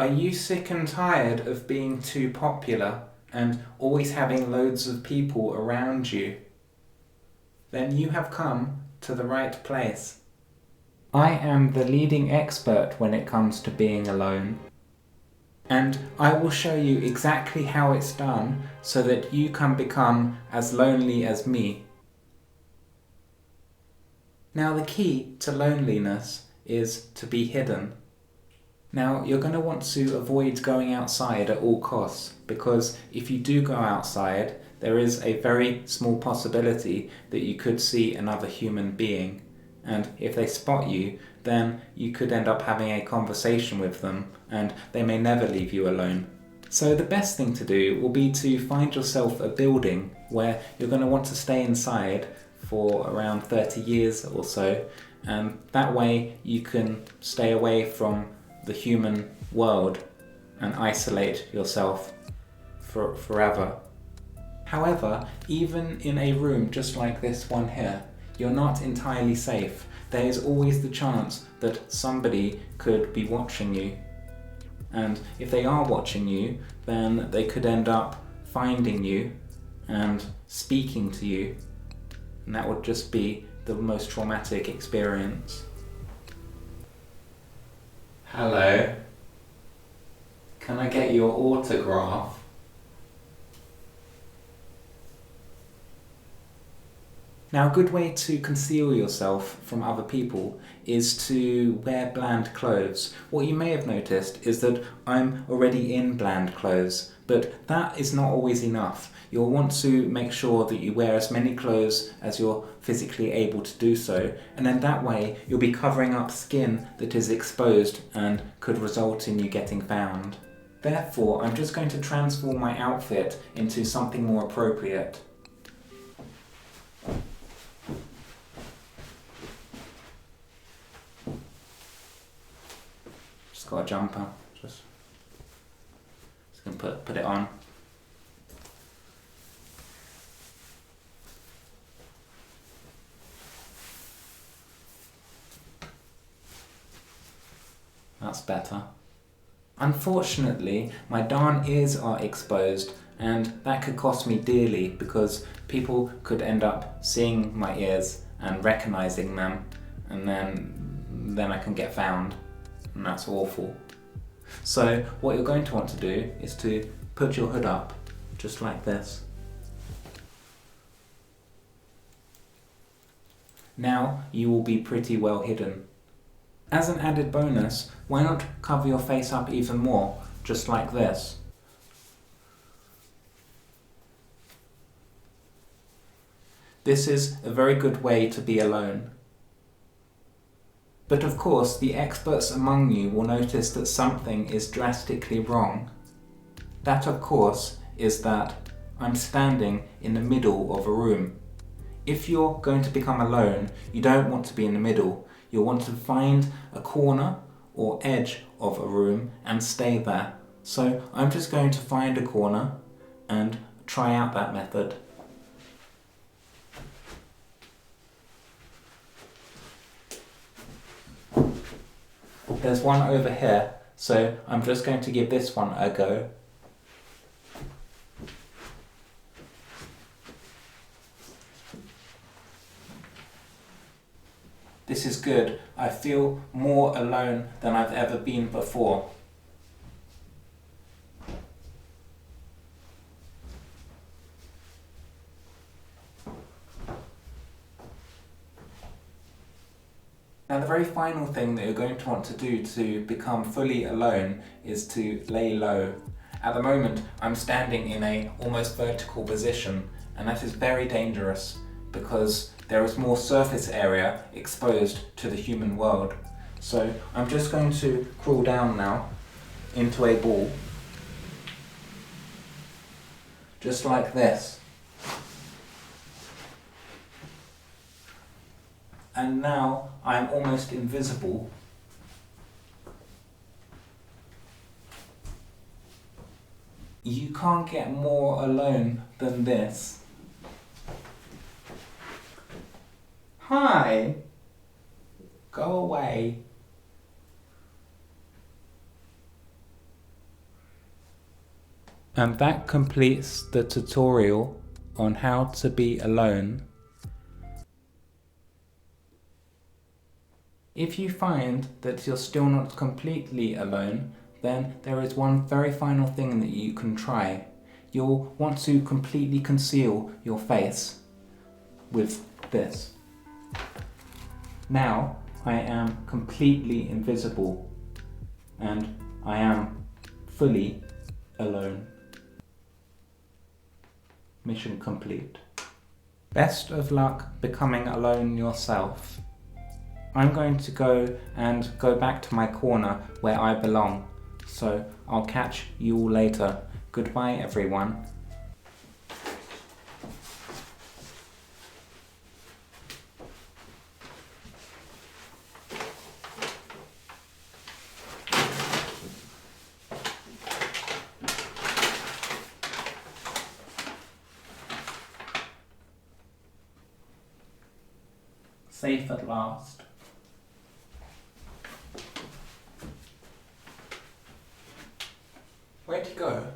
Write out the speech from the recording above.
Are you sick and tired of being too popular and always having loads of people around you? Then you have come to the right place. I am the leading expert when it comes to being alone. And I will show you exactly how it's done so that you can become as lonely as me. Now the key to loneliness is to be hidden. Now you're going to want to avoid going outside at all costs, because if you do go outside, there is a very small possibility that you could see another human being. And if they spot you, then you could end up having a conversation with them and they may never leave you alone. So the best thing to do will be to find yourself a building where you're going to want to stay inside for around 30 years or so, and that way you can stay away from the human world and isolate yourself forever. However, even in a room just like this one here, you're not entirely safe. There is always the chance that somebody could be watching you. And if they are watching you, then they could end up finding you and speaking to you. And that would just be the most traumatic experience. Hello. Can I get your autograph? Now, a good way to conceal yourself from other people is to wear bland clothes. What you may have noticed is that I'm already in bland clothes, but that is not always enough. You'll want to make sure that you wear as many clothes as you're physically able to do so, and then that way you'll be covering up skin that is exposed and could result in you getting found. Therefore, I'm just going to transform my outfit into something more appropriate. Got a jumper, just gonna put it on. That's better. Unfortunately, my darn ears are exposed, and that could cost me dearly because people could end up seeing my ears and recognizing them, and then I can get found. And that's awful. So what you're going to want to do is to put your hood up, just like this. Now you will be pretty well hidden. As an added bonus, why not cover your face up even more, just like this? This is a very good way to be alone. But of course, the experts among you will notice that something is drastically wrong. That, of course, is that I'm standing in the middle of a room. If you're going to become alone, you don't want to be in the middle. You'll want to find a corner or edge of a room and stay there. So I'm just going to find a corner and try out that method. There's one over here, so I'm just going to give this one a go. This is good. I feel more alone than I've ever been before. Now the very final thing that you're going to want to do to become fully alone is to lay low. At the moment I'm standing in a almost vertical position, and that is very dangerous because there is more surface area exposed to the human world. So I'm just going to crawl down now into a ball, just like this. And now I'm almost invisible. You can't get more alone than this. Hi! Go away. And that completes the tutorial on how to be alone. If you find that you're still not completely alone, then there is one very final thing that you can try. You'll want to completely conceal your face with this. Now I am completely invisible and I am fully alone. Mission complete. Best of luck becoming alone yourself. I'm going to go back to my corner where I belong, so I'll catch you all later. Goodbye everyone. Safe at last. Where'd you go?